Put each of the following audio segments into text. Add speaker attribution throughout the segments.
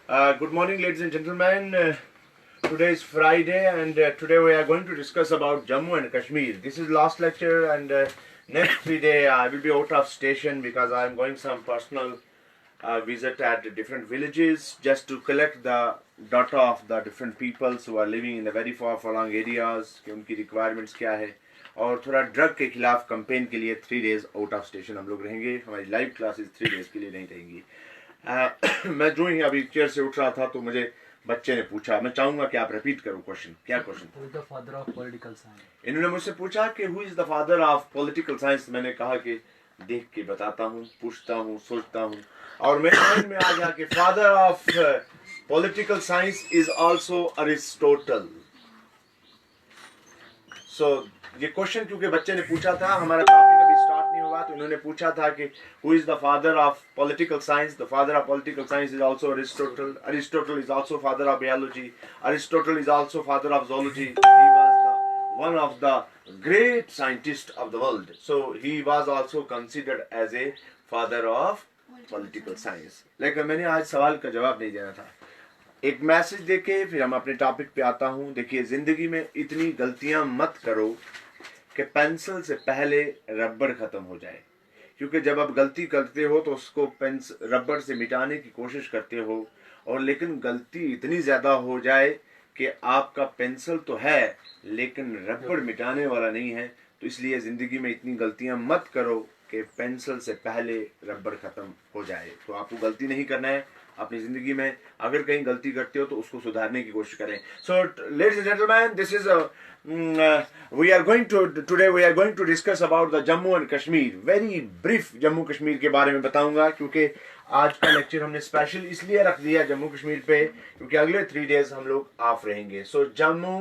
Speaker 1: Good morning, ladies and gentlemen. Today is Friday, and today we are going to discuss about Jammu and Kashmir. This is last lecture, and next 3 day I will be out of station because I am going some personal visit at different villages just to collect the data of the different peoples who are living in the very far flung areas कि उनकी requirements क्या है और थोड़ा drug के खिलाफ campaign के लिए 3 days आउट ऑफ स्टेशन हम लोग रहेंगे. हमारी लाइव क्लासेस 3 days के लिए नहीं रहेंगी. मैं जो ही अभी चेयर से उठ रहा था तो मुझे बच्चे ने पूछा, मैं चाहूंगा कि आप रिपीट करो क्वेश्चन. क्या question? Who is the father of political science. इन्होंने मुझसे पूछा कि who is the father of political science. मैंने कहा कि देख के बताता हूँ, पूछता हूँ, सोचता हूँ, और मेरे माइंड में आ गया कि father of political science is also Aristotle. So ये क्वेश्चन क्योंकि बच्चे ने पूछा था, हमारा टॉपिक अभी स्टार्ट नहीं हुआ, तो इन्होंने पूछा था कि who is the father of political science. The father of political science is also Aristotle. Aristotle is also father of biology. Aristotle is also father of zoology. He was the one of the great scientists of the world. So he was also considered as a father of political science. लेकिन मैंने आज सवाल का जवाब नहीं देना था. एक मैसेज देके फिर हम अपने टॉपिक पे आता हूँ. देखिए, जिंदगी में इतनी गलतियां मत करो कि पेंसिल से पहले रबर खत्म हो जाए. क्योंकि जब आप गलती करते हो तो उसको रबर से मिटाने की कोशिश करते हो, और लेकिन गलती इतनी ज्यादा हो जाए कि आपका पेंसिल तो है लेकिन रबर मिटाने वाला नहीं है. तो इसलिए जिंदगी में इतनी गलतियां मत करो कि पेंसिल से पहले रबर खत्म हो जाए. तो आपको गलती नहीं करना है अपनी जिंदगी में. अगर कहीं गलती करते हो तो उसको सुधारने की कोशिश करें. So ladies and gentleman, this is we are going to discuss about the Jammu and Kashmir. Very brief Jammu Kashmir के बारे में बताऊंगा, क्योंकि आज का लेक्चर हमने स्पेशल इसलिए रख दिया जम्मू कश्मीर पे क्योंकि अगले 3 days हम लोग ऑफ रहेंगे. सो जम्मू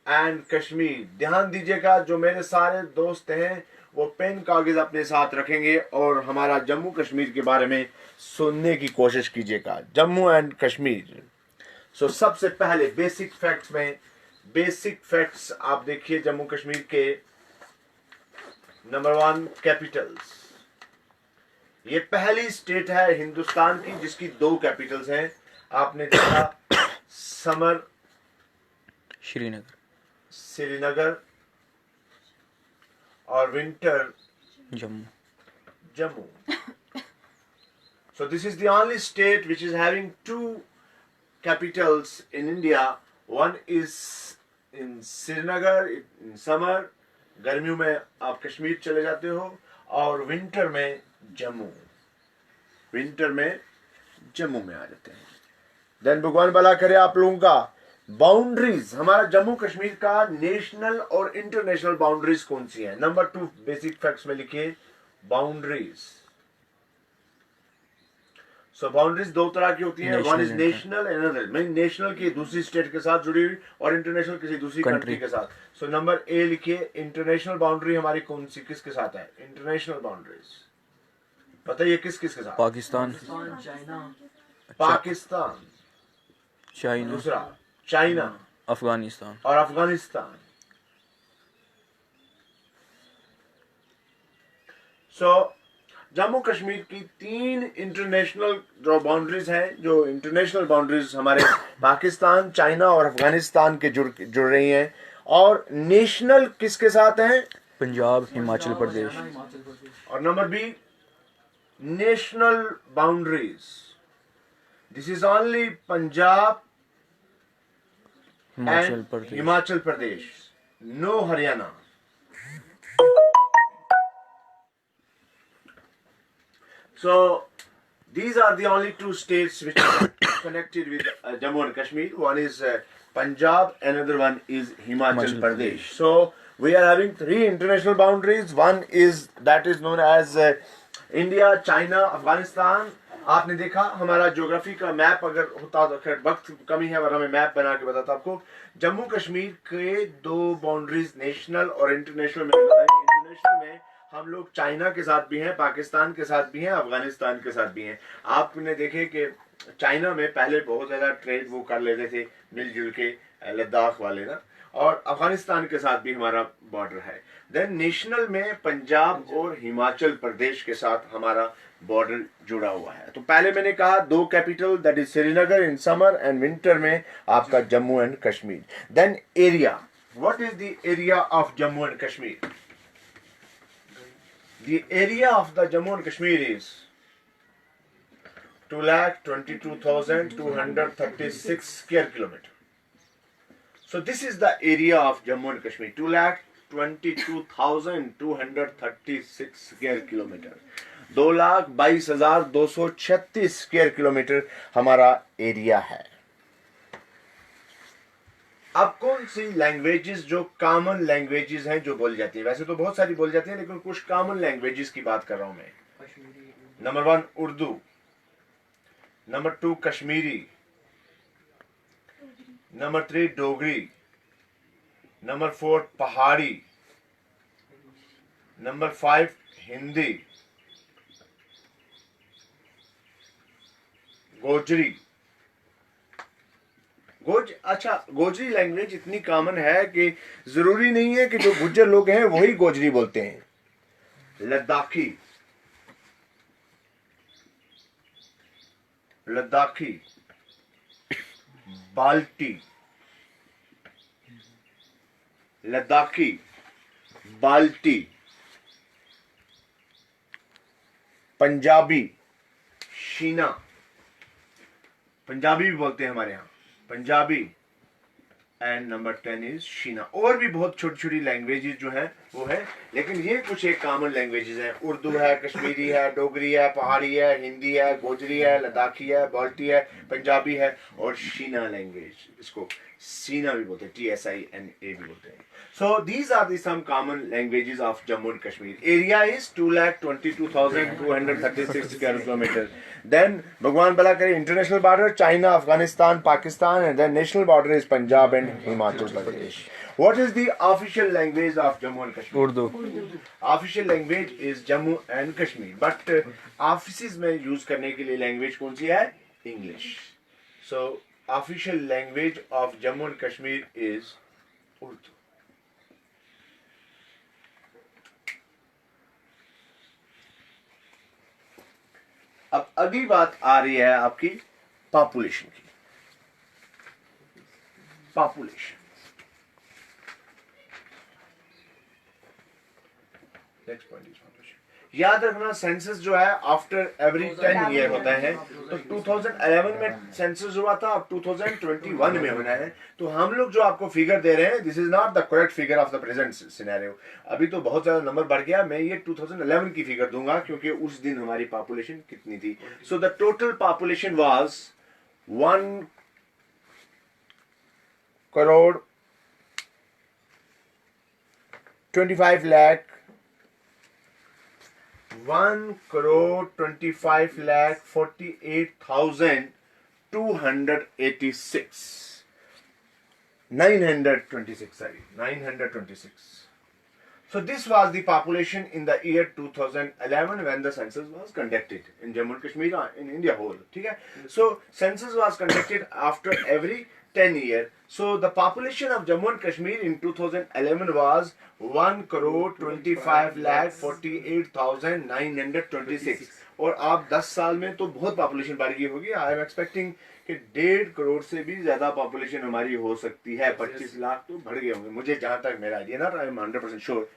Speaker 1: एंड कश्मीर, ध्यान दीजिएगा. जो मेरे सारे दोस्त हैं वो पेन कागज अपने साथ रखेंगे और हमारा जम्मू कश्मीर के बारे में सुनने की कोशिश कीजिएगा. जम्मू एंड कश्मीर. सो सबसे पहले बेसिक फैक्ट्स आप देखिए जम्मू कश्मीर के. Number 1, Capitals. ये पहली स्टेट है हिंदुस्तान की जिसकी 2 कैपिटल्स हैं. आपने देखा समर श्रीनगर और winter Jammu. So this is the only state which is having 2 capitals in India. One is in Srinagar in summer, गर्मियों में आप कश्मीर चले जाते हो, और विंटर में जम्मू में आ जाते हैं. देन भगवान भला करे आप लोगों का. बाउंड्रीज, हमारा जम्मू कश्मीर का नेशनल और इंटरनेशनल बाउंड्रीज कौन सी है? नंबर 2 बेसिक फैक्ट्स में लिखिए बाउंड्रीज. सो बाउंड्रीज 2 तरह की होती हैं. One is national and another mean national की दूसरी स्टेट के साथ जुड़ी हुई और इंटरनेशनल किसी दूसरी कंट्री के साथ. सो नंबर ए लिखिए. इंटरनेशनल बाउंड्री हमारी कौन सी किसके साथ है? इंटरनेशनल बाउंड्रीज बताइए किसके साथ? पाकिस्तान, चाइना, दूसरा चाइना, अफगानिस्तान और अफगानिस्तान. सो जम्मू कश्मीर की 3 इंटरनेशनल जो बाउंड्रीज हैं, जो इंटरनेशनल बाउंड्रीज हमारे पाकिस्तान, चाइना और अफगानिस्तान के जुड़ रही हैं. और नेशनल किसके साथ हैं? पंजाब, हिमाचल प्रदेश. और number B national boundaries, this is only Punjab Himachal Pradesh, no Haryana. So these are the only 2 states which are connected with Jammu and Kashmir. One is Punjab, another one is Himachal Pradesh. So we are having 3 international boundaries. One is that is known as India, China, Afghanistan. आपने देखा हमारा geography का map अगर होता तो वक्त कमी है और हमें मैप बना के बताता आपको. जम्मू कश्मीर के 2 बाउंड्रीज नेशनल और इंटरनेशनल में बताएं. इंटरनेशनल में हम लोग चाइना के साथ भी हैं, पाकिस्तान के साथ भी हैं, अफगानिस्तान के साथ भी हैं. आपने देखे कि चाइना में पहले बहुत ज्यादा ट्रेड वो कर लेते थे मिलजुल के, लद्दाख वाले ना, और अफगानिस्तान के साथ भी हमारा बॉर्डर है. देन नेशनल में पंजाब और हिमाचल प्रदेश के साथ हमारा बॉर्डर जुड़ा हुआ है। तो पहले मैंने कहा दो capital, that is Srinagar in summer and winter में आपका Jammu and Kashmir. Then area, what is the area of Jammu and Kashmir? The area of the Jammu and Kashmir is 2,22,236 square kilometer. So this is the area of Jammu and Kashmir, 2,22,236 square kilometer. 2,22,236 square kilometre हमारा area है। अब कौन सी languages जो common languages हैं जो बोली जाती है? वैसे तो बहुत सारी बोली जाती है, लेकिन कुछ कॉमन लैंग्वेजेस की बात कर रहा हूं मैं। Number 1 Urdu, number 2 Kashmiri, number 3 Dogri, number 4 पहाड़ी, नंबर 5 हिंदी, गोजरी। अच्छा, गोजरी लैंग्वेज इतनी कॉमन है कि जरूरी नहीं है कि जो गुज्जर लोग हैं वही गोजरी बोलते हैं। लद्दाखी, लद्दाखी, बाल्टी, लद्दाखी, बाल्टी, पंजाबी, शीना, पंजाबी भी बोलते हैं हमारे यहां, Punjabi, and number 10 is Sheena. और भी बहुत छोटी छोटी लैंग्वेजेस जो है वो है, लेकिन ये कुछ एक कॉमन लैंग्वेजेस हैं। उर्दू है, कश्मीरी है, डोगरी है, पहाड़ी है, हिंदी है, गोजरी है, लद्दाखी है, बाल्टी है, पंजाबी है, और शीना लैंग्वेज, इसको सीना भी बोलते हैं, TSINA भी बोलते हैं। So these are the some common languages of Jammu and Kashmir. Area is 2,22,236 square kilometer. Then Bhagwan Bala करे international border China, Afghanistan, Pakistan, and then national border is Punjab and Himachal Pradesh. What is the official language of Jammu and Kashmir?
Speaker 2: Urdu.
Speaker 1: Official language is Jammu and Kashmir. But offices में use करने के लिए language कौन सी है? English. So official language of Jammu and Kashmir is Urdu. अब अगली बात आ रही है आपकी पॉपुलेशन की। Population, next point is population. याद रखना सेंसस जो है आफ्टर एवरी 10 ईयर होता है। तो 2011 में सेंसस हुआ था, अब 2021 में होना है। तो हम लोग जो आपको फिगर दे रहे हैं, this is not the correct figure of the present scenario. अभी तो बहुत ज्यादा नंबर बढ़ गया। मैं ये 2011 की फिगर दूंगा क्योंकि उस दिन हमारी पॉपुलेशन कितनी थी। So the total population was 1,25,48,926. So this was the population in the year 2011 when the census was conducted in Jammu and Kashmir, in India whole. ठीक है? So census was conducted after every 10 years. So the population of Jammu and Kashmir in 2011 was 1,25,48,926. और आप 10 साल में तो बहुत population बढ़ गई होगी। आई एम एक्सपेक्टिंग कि 1.5 करोड़ से भी ज्यादा पॉपुलेशन हमारी हो सकती है। 25 लाख तो बढ़ गए होंगे, मुझे जहां तक मेरा idea. Not I am 100% sure,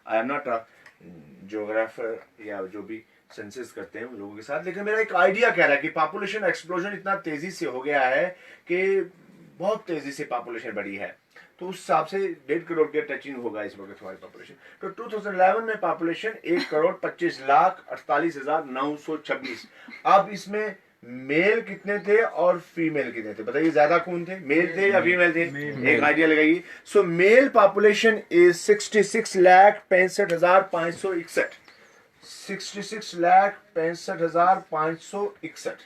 Speaker 1: I am not a geographer या जो भी सेंसस करते हैं उन लोगों के साथ, लेकिन मेरा एक आइडिया कह रहा है कि पॉपुलेशन एक्सप्लोजन इतना तेजी से हो गया है कि बहुत तेजी से पॉपुलेशन बढ़ी है। तो उस हिसाब से 1.5 करोड़ के टचिंग होगा इस वक्त हमारी पॉपुलेशन। तो 2011 में पॉपुलेशन 1,25,48,926। अब इसमें मेल कितने थे और फीमेल कितने थे? बताइए ज्यादा कौन थे, मेल थे या फीमेल थे? एक आइडिया लगाइए। सो mail population is 66,65,561। 66,65,561।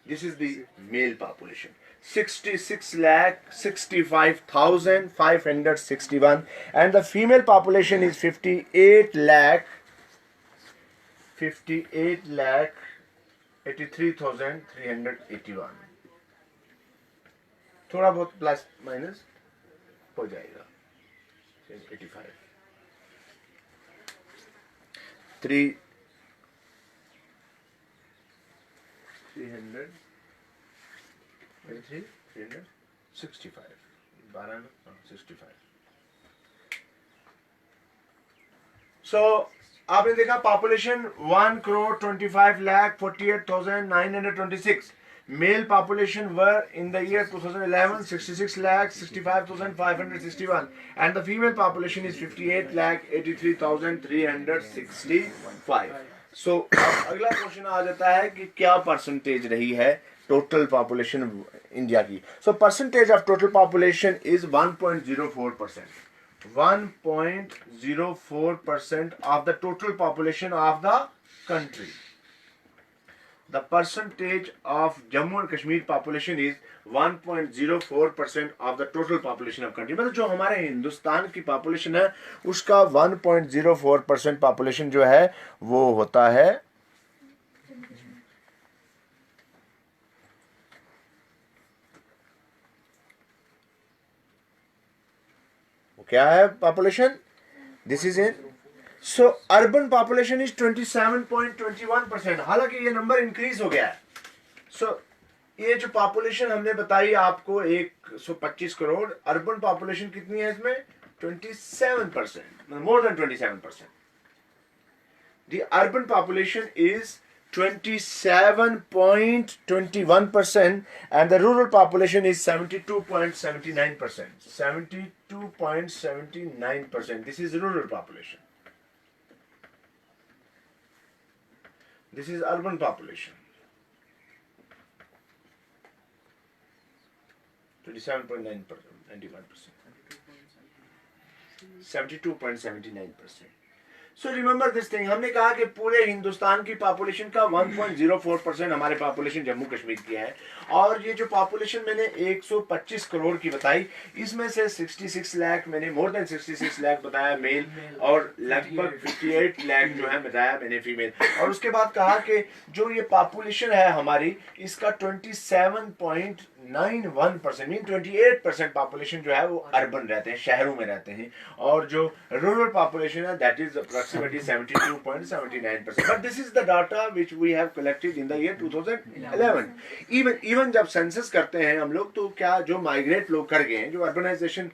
Speaker 1: This is the male population. 66,65,561, and the female population is 58,83,381. थोड़ा बहुत प्लस माइनस हो जाएगा, 85। So आपने देखा population 1,25,48,926. Male population were in the year 2011 66,65,561 and the female population is 58,83,365. So अब अगला क्वेश्चन आ जाता है कि क्या परसेंटेज रही है टोटल पॉपुलेशन इंडिया की. So percentage of total population is 1.04%. 1.04% of the total population of the country. The percentage of Jammu and Kashmir population is 1.04% of the total population of country. मतलब जो हमारे हिंदुस्तान की population है उसका 1.04% population जो है वो होता है क्या है population. This is in. So urban population is 27.21%. हालांकि ये नंबर इंक्रीज हो गया है. सो ये जो पॉपुलेशन हमने बताई आपको 125 करोड़, अर्बन पॉपुलेशन कितनी है इसमें 27%, more than 27%. The urban population is 27.21% and the rural population is 72.79%. 72.79%. This is rural population. This is urban population. 27.91%. 72.79%. So remember this thing. हमने कहा कि पूरे हिंदुस्तान की पॉपुलेशन का 1.04% हमारे पॉपुलेशन जम्मू कश्मीर की है. और ये जो पॉपुलेशन मैंने 125 करोड़ की बताई, इसमें से 66 लाख मैंने मोर देन 66 लाख बताया मेल और लगभग 58 लाख जो है बताया मैंने फीमेल. और उसके बाद कहा कि जो ये पॉपुलेशन है हमारी इसका 27.91% मीन 28% पॉपुलेशन जो है वो अर्बन रहते हैं, शहरों में रहते हैं. और जो रूरल पॉपुलेशन है that is approximately 72.79%. But this is the data which we have collected in the year 2011. Even जब सेंसस करते हैं हम लोग तो क्या जो माइग्रेट लोग कर गए हैं, जो अर्बनाइजेशन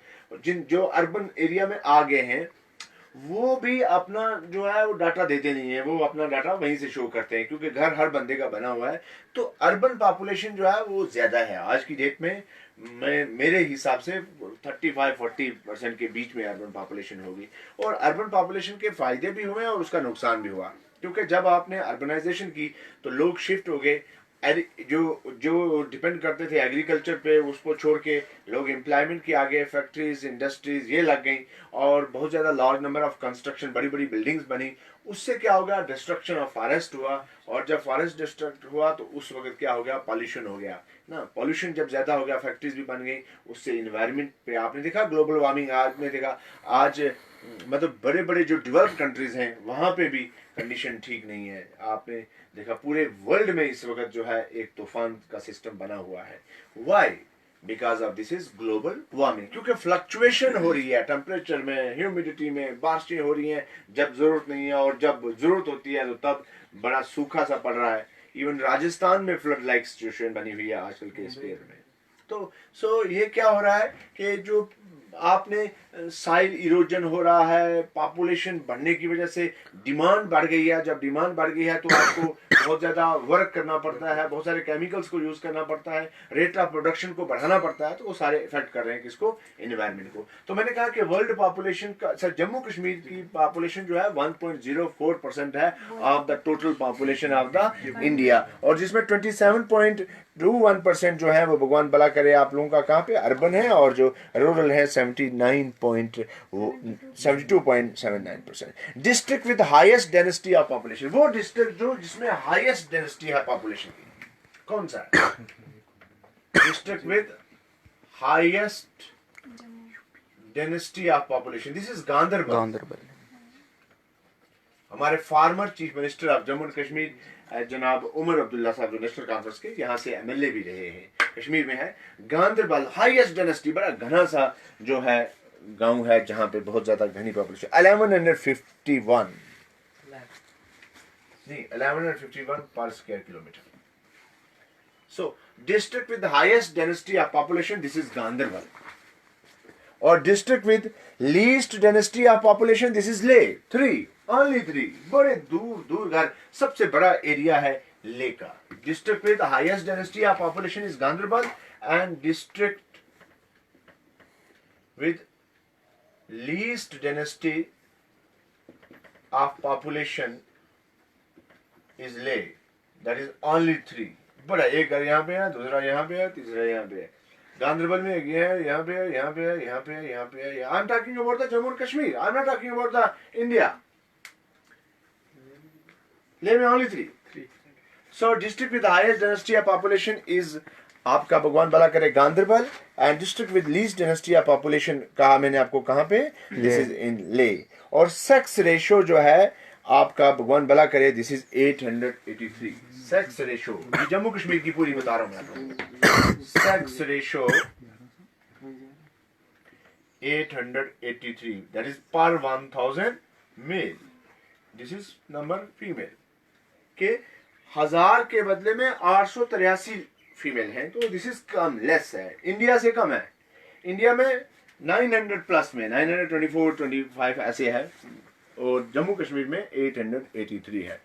Speaker 1: जो अर्बन एरिया में आ गए हैं, वो भी अपना जो है वो डाटा देते नहीं है. वो अपना डाटा वहीं से शो करते हैं क्योंकि घर हर बंदे का बना हुआ है. तो अर्बन पॉपुलेशन जो है वो ज्यादा है आज की डेट में. मेरे हिसाब से 35-40% के बीच में अर्बन पॉपुलेशन होगी. और अर्बन पॉपुलेशन के फायदे भी हुए और उसका नुकसान भी हुआ क्योंकि जब आपने अर्बनाइजेशन की तो लोग शिफ्ट हो गए. जो डिपेंड करते थे एग्रीकल्चर पे उसको छोड़ के लोग एम्प्लॉयमेंट के आगे फैक्ट्रीज इंडस्ट्रीज ये लग गई और बहुत ज़्यादा लार्ज नंबर ऑफ कंस्ट्रक्शन बड़ी बड़ी बिल्डिंग्स बनी. उससे क्या हो गया डिस्ट्रक्शन ऑफ फॉरेस्ट हुआ. और जब फॉरेस्ट डिस्ट्रक्ट हुआ तो उस वक्त क्या हो गया पॉल्यूशन हो गया ना. पॉल्यूशन जब ज़्यादा हो गया फैक्ट्रीज भी बन गई. उससे इन्वायरमेंट पे आपने देखा ग्लोबल वार्मिंग. आपने देखा आज मतलब बड़े बड़े जो डेवलप्ड कंट्रीज हैं वहाँ पे भी कंडीशन ठीक नहीं है. आपने देखा पूरे वर्ल्ड में इस वक्त जो है एक तूफान का सिस्टम बना हुआ है. Why? Because of this is global warming. क्योंकि फ्लक्चुएशन हो रही है टेम्परेचर में, ह्यूमिडिटी में, बारिशें हो रही हैं जब जरूरत नहीं है और जब जरूरत होती है तो तब बड़ा सूखा सा पड़ रहा है. इवन राजस्थान में फ्लड लाइक सिचुएशन बनी हुई है आजकल के इस पेयर में. तो सो ये क्या हो रहा है कि जो आपने साइल इरोजन हो रहा है, पॉपुलेशन बढ़ने की वजह से डिमांड बढ़ गई है. जब डिमांड बढ़ गई है तो आपको बहुत ज़्यादा वर्क करना पड़ता है, बहुत सारे केमिकल्स को यूज़ करना पड़ता है, रेट ऑफ प्रोडक्शन को बढ़ाना पड़ता है. तो वो सारे इफेक्ट कर रहे हैं किसको? एनवायरनमेंट को. तो मैंने कहा कि वर्ल्ड पॉपुलेशन का जम्मू कश्मीर की पॉपुलेशन जो है 1.04% है of the total population of the India. और जिसमें 27.21% जो है वो भगवान भला करे आप लोगों का कहाँ पे अर्बन है और जो रूरल है 72.79%. District with highest density of population, वो डिस्ट्रिक्ट जो जिसमें हाईएस्ट डेंसिटी है पॉपुलेशन की कौन सा है? District with highest density of population, this is Ganderbal. हमारे former chief minister of Jammu and Kashmir जनाब उमर अब्दुल्ला साहब जो नेशनल कॉन्फ्रेंस के यहाँ से एमएलए भी रहे हैं, कश्मीर में है गांधरबल हाईएस्ट डेंसिटी. बड़ा घना सा जो है गांव है जहाँ पे बहुत ज्यादा घनी पॉपुलेशन. 1151 नहीं 1151 per square kilometer. So district with the highest density of population, this is Ganderbal. Or district with least density of population, this is Leh. 3, only 3. बड़े दूर दूर घर, सबसे बड़ा एरिया है ले का. District with the highest density of population is Ganderbal, and district with least density of population is Leh. That is only 3. बड़ा एक घर यहाँ पे है, दूसरा यहाँ पे है, तीसरा यहाँ पे है. गांधरबल में एक है, यहाँ पे है, यहाँ पे है, यहाँ पे है, यहाँ पे है. I'm talking about the Jammu and Kashmir. I'm not talking about the India. Leh में only 3. So district with the highest density of population is आपका भगवान भला करे Ganderbal, and district with least density of population कहा मैंने आपको कहाँ पे? This is in Leh. और sex ratio जो है आपका भगवान भला करे, this is 883. Sex ratio, Jammu Kashmir की पूरी बता रहा हूं मैं आपको. Sex ratio 883, that is per 1000 male. This is number female. के 1000 के बदले में 883 फीमेल हैं, तो दिस इज कम, लेस है. इंडिया से कम है. इंडिया में 900 प्लस में 924, 25 ऐसे है, और जम्मू कश्मीर में 883 है.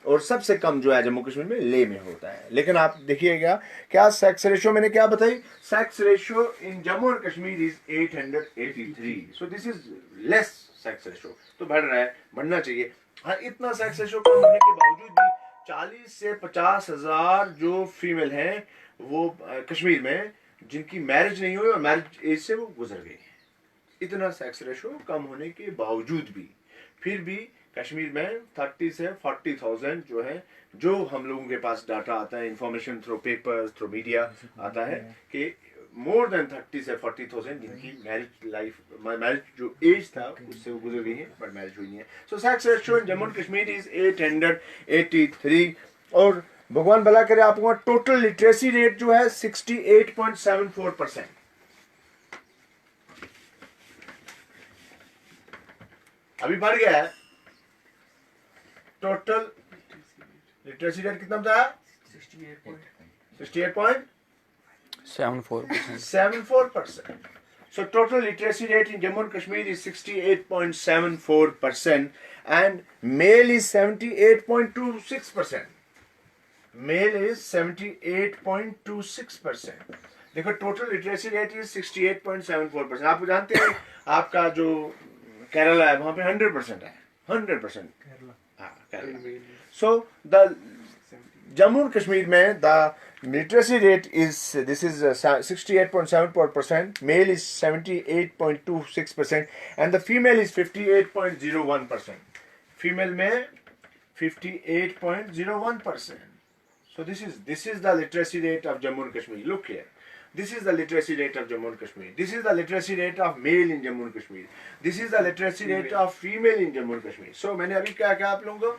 Speaker 1: और सबसे कम जो है जम्मू कश्मीर में ले में होता है. लेकिन आप देखिएगा क्या सेक्स रेशियो मैंने क्या बताई. Sex ratio in Jammu and Kashmir is 883. So this is less sex ratio. तो बढ़ रहा है, बढ़ना चाहिए. हाँ, इतना सेक्स रेशियो कम होने के बावजूद भी 40 से 50 हजार जो फीमेल हैं वो कश्मीर में, जिनकी मैरिज नहीं हुई और मैरिज एज से वो गुजर गई है. इतना सेक्स रेशियो कम होने के बावजूद भी फिर भी कश्मीर में 30 से 40,000 जो है, जो हम लोगों के पास डाटा आता है, information through papers, through media आता है कि मोर देन 30 से 40,000 जिनकी मैरिज जो एज था उससे वो गुजर गई है, बट मैरिज हुई है. So sex ratio in Jammu and Kashmir is 883. और भगवान भला करे आपको टोटल लिटरेसी रेट जो है 68.74%. अभी बढ़ गया है. टोटल लिटरेसी रेट कितना था? 68.74%. So total literacy rate in Jammu and Kashmir is 68.74%, and male is 78.26%. Male is 78.26%. देखो टोटल लिटरेसी रेट इज 68.74%. आप जानते हैं आपका जो केरला है वहां पे 100% है. 100%. So the Jammu and Kashmir में the literacy rate is, this is 68.74%, male is 78.26%, and the female is 58.01%. Female में 58.01%. So this is the literacy rate of Jammu and Kashmir. Look here. This is the literacy rate of Jammu and Kashmir. This is the literacy rate of male in Jammu and Kashmir. This is the literacy rate of female in Jammu and Kashmir. So मैंने अभी क्या कहा आप लोगों को?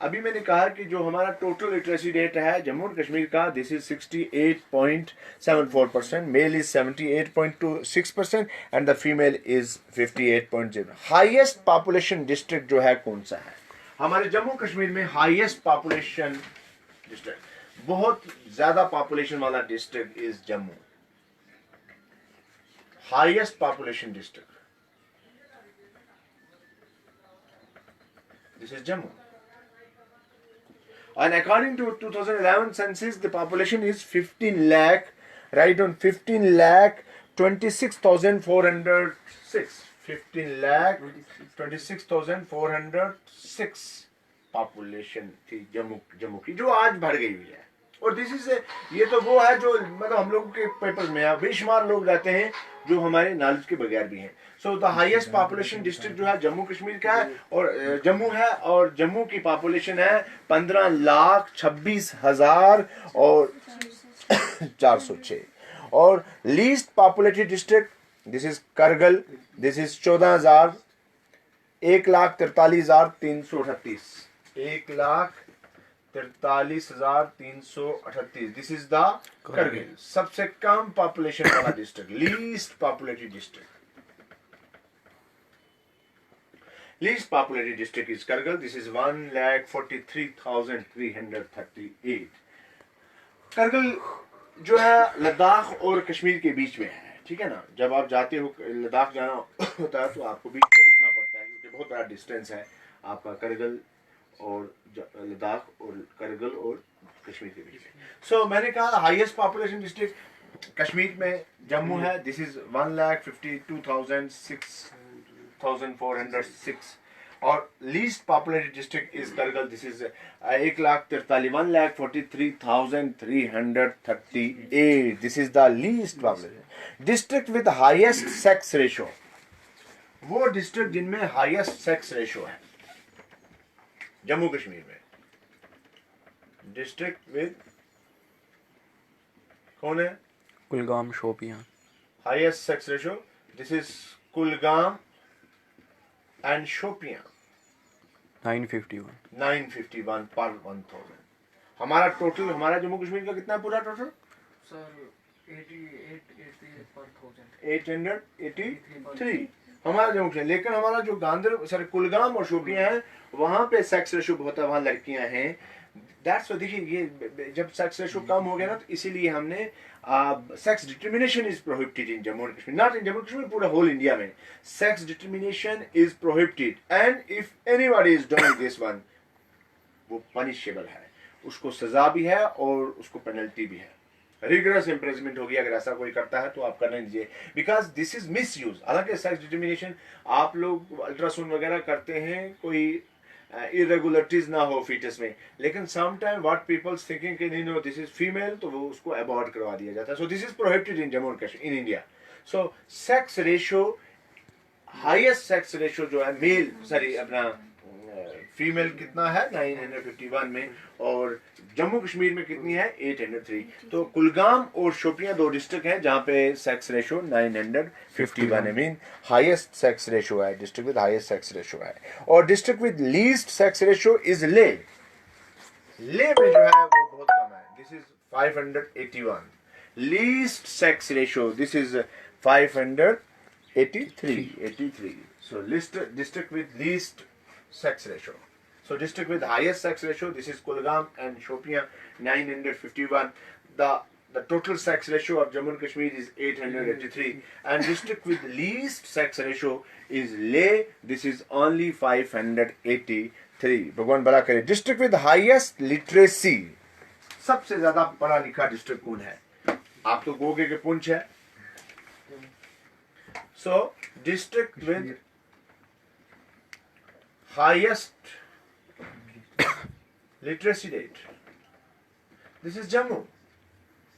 Speaker 1: अभी मैंने कहा कि जो हमारा टोटल लिटरेसी रेट है जम्मू एंड कश्मीर का, this is 68.74%, male is 78.26% and the female is 58.0. Highest population district जो है कौन सा है? हमारे जम्मू कश्मीर में हाईएस्ट पॉपुलेशन डिस्ट्रिक्ट, बहुत ज्यादा पॉपुलेशन वाला district is Jammu. Highest population district, this is Jammu. And according to 2011 census, the population is 15 lakh, right on 15 lakh 26,406. 15 lakh 26,406 population थी जम्मू की, जो आज बढ़ गई हुई है. और दिस इज, ये तो वो है जो मतलब हम लोगों के पेपर्स में है. बेशुमार लोग रहते हैं जो हमारे नॉलेज के बगैर भी हैं. So the highest population district जो है जम्मू कश्मीर का है, और जम्मू है, और जम्मू की पॉपुलेशन है 15,26,000 और 406. और least populated district, this is Kargil, this is 14,000, 1,43,338. 1,43,338. This is the Kargil, सबसे कम पॉपुलेशन वाला district, least populated district. Least populated district is Kargil. This is 1,43,338. Kargil जो है लद्दाख और कश्मीर के बीच में है, ठीक है ना। जब आप जाते हो लद्दाख जाना होता है तो आपको बीच में रुकना पड़ता है क्योंकि बहुत बड़ा डिस्टेंस है आपका करगिल और लद्दाख और करगिल और कश्मीर के बीच में। सो मैंने कहा हाईएस्ट पॉपुलेशन डिस्ट्रिक्ट कश्मीर में जम्मू है। दिस इज 1,52,406 और least populated district is Kargil. This is 1,43,338। This is the least populated district with highest sex ratio. वो डिस्ट्रिक्ट जिनमें हाईएस्ट सेक्स रेशो है जम्मू कश्मीर में। डिस्ट्रिक्ट विद कौन है?
Speaker 2: Kulgam Shopian.
Speaker 1: Highest sex ratio this is Kulgam and Shopian. 951 पर 1000। हमारा टोटल, हमारा जम्मू कश्मीर का कितना है पूरा टोटल?
Speaker 3: सर
Speaker 1: 883 हमारा जम्मू कश्मीर। लेकिन हमारा जो गांधर सर कुलगाम और शोपियां है वहां पे सेक्स रेशो बहुत है, वहां लड़कियां हैं। दैट्स व्हाई देखिए ये जब सेक्स रेशो कम हो गया ना तो इसीलिए हमने sex determination is prohibited in Jammu and Kashmir, not in Jammu Kashmir, पूरा होल इंडिया में sex determination is prohibited and if anybody is doing this one वो पनिशेबल है, उसको सजा भी है और उसको पेनल्टी भी है, रिगरस इम्प्रिजमेंट होगी अगर ऐसा कोई करता है तो आप करने दीजिए because this is miss use. हालांकि सेक्स डिटर्मिनेशन आप लोग अल्ट्रासाउंड वगैरह करते हैं कोई इरेगुलरिटीज ना हो फीटस में, लेकिन some time what peoples thinking कि नहीं नो दिस इज फीमेल तो वो उसको अबॉर्ट करवा दिया जाता है। So this is prohibited in Jammu and Kashmir in India. So sex ratio, highest sex ratio जो है मेल सॉरी अपना फीमेल कितना है 951 में और जम्मू कश्मीर में कितनी है 803। तो कुलगाम और शोपियां दो डिस्ट्रिक्ट हैं जहां पे sex ratio 951 I mean highest sex ratio है, district with highest sex ratio है। और district with least sex ratio is Leh. Leh में जो है वो बहुत कम है, this is 581। Least sex ratio this is 583। So least district with least sex ratio. So district with highest sex ratio, this is Kulgam and Shopian 951. The total sex ratio of Jammu and Kashmir is 883 and district with least sex ratio is Leh, this is only 583. भगवान भला करे। district with highest literacy, सबसे ज्यादा पढ़ा लिखा district कौन है? आप तो गोगे के पुंछ है। So district with highest literacy rate, this is Jammu.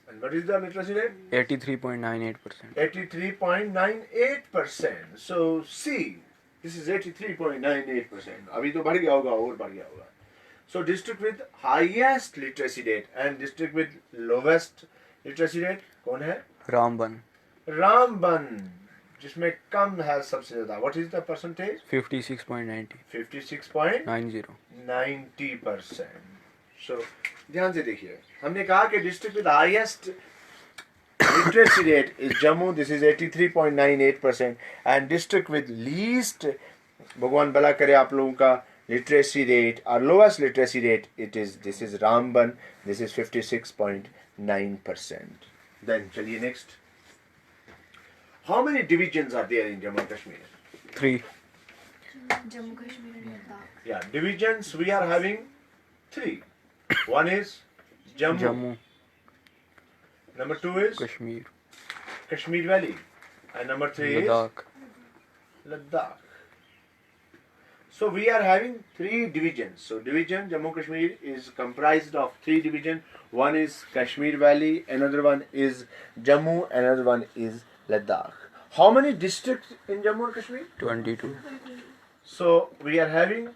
Speaker 1: And what is the literacy rate?
Speaker 2: 83.98%.
Speaker 1: 83.98%. So C, this is 83.98%. अभी तो बढ़ गया होगा और बढ़ गया होगा। So district with highest literacy rate and district with lowest literacy rate कौन है?
Speaker 2: रामबन।
Speaker 1: रामबन जिसमें कम है सबसे ज्यादा। What is the percentage?
Speaker 2: 56.90।
Speaker 1: 56.90%। So ध्यान से देखिए, हमने कहा कि district with highest literacy rate is Jammu, this is 83.98% and district with least, भगवान भला करे आप लोगों का, लिटरेसी रेट और lowest literacy rate it is this is Ramban, this is 56.9%। Then चलिए next, how many divisions are there in Jammu and Kashmir?
Speaker 2: 3.
Speaker 4: Jammu Kashmir and Ladakh.
Speaker 1: Yeah, divisions we are having 3. One is Jammu. Number 2 is Kashmir Valley. And number 3 is Ladakh. So we are having 3 divisions. So division Jammu Kashmir is comprised of 3 divisions. One is Kashmir Valley, another one is Jammu, another one is Ladakh. How many districts in Jammu and Kashmir?
Speaker 2: 22.
Speaker 1: So we are having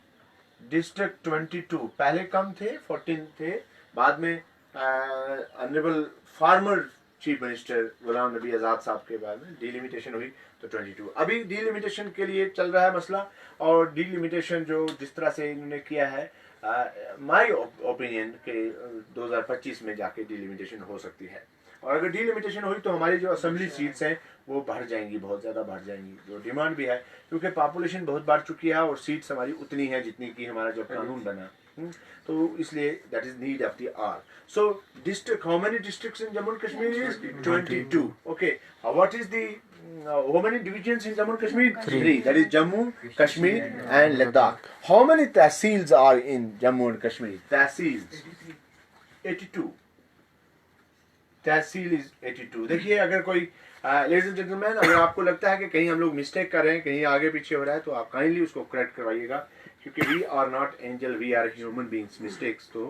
Speaker 1: district 22. पहले कम थे 14 थे, बाद में honourable farmer chief minister Ghulam Nabi Azad साहब के बाद में delimitation हुई तो 22। अभी डिलिमिटेशन के लिए चल रहा है मसला और डिलिमिटेशन जो जिस तरह से इन्होंने किया है माय ओपिनियन के 2025 में जाके डिलिमिटेशन हो सकती है। और अगर डिलिमिटेशन हुई तो हमारी जो असेंबली सीट्स हैं वो बढ़ जाएंगी, बहुत ज़्यादा बढ़ जाएंगी, जो डिमांड भी है क्योंकि पॉपुलेशन बहुत बढ़ चुकी है और सीट्स हमारी उतनी है जितनी की हमारा जो कानून बना। तो इसलिए that is need of the hour. So district, how many districts in Jammu and Kashmir is 22। Okay, what is the how many divisions in Jammu and Kashmir? Three. That is Jammu, Kashmir and Ladakh. How many tehsils are in Jammu and Kashmir? Tehsils 82. Tehsil is 82। देखिए अगर कोई ladies and gentleman, अगर आपको लगता है कि कहीं हम लोग मिस्टेक कर रहे हैं, कहीं आगे पीछे हो रहा है, तो आप काइंडली उसको करेक्ट करवाइएगा क्योंकि we are not angel, we are human beings. Mistakes तो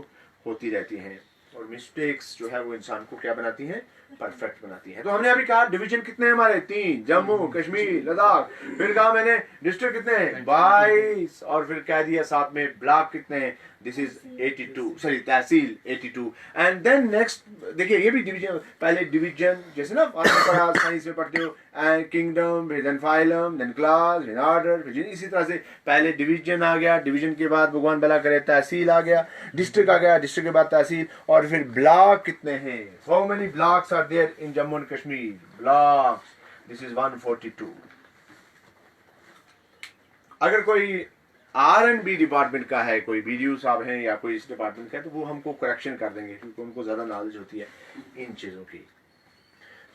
Speaker 1: होती रहती हैं और मिस्टेक्स जो है वो इंसान को क्या बनाती हैं? परफेक्ट बनाती है। तो हमने अभी कहा डिवीजन कितने हैं हमारे? 3, जम्मू कश्मीर लद्दाख। फिर कहा मैंने डिस्ट्रिक्ट कितने हैं? 22। और फिर कह दिया साथ में ब्लॉक कितने हैं? This is 82, sorry tehsil 82। And then next देखिए ये भी डिवीजन, पहले डिवीजन जैसे ना साइंस में पढ़ते हो, एंड किंगडम, फिर then phylum, then class, then order, फिर इसी तरह से पहले डिवीजन आ गया, डिवीजन के बाद भगवान भला करे तहसील आ गया, डिस्ट्रिक्ट आ गया, डिस्ट्रिक्ट के बाद तहसील, और फिर ब्लॉक कितने हैं? How many blocks are there in Jammu and Kashmir? Blocks, this is 142। अगर कोई R&B डिपार्टमेंट का है, कोई बीडीओ साहब हैं या कोई इस डिपार्टमेंट का है, तो वो हमको करेक्शन कर देंगे क्योंकि उनको ज्यादा नॉलेज होती है इन चीजों की।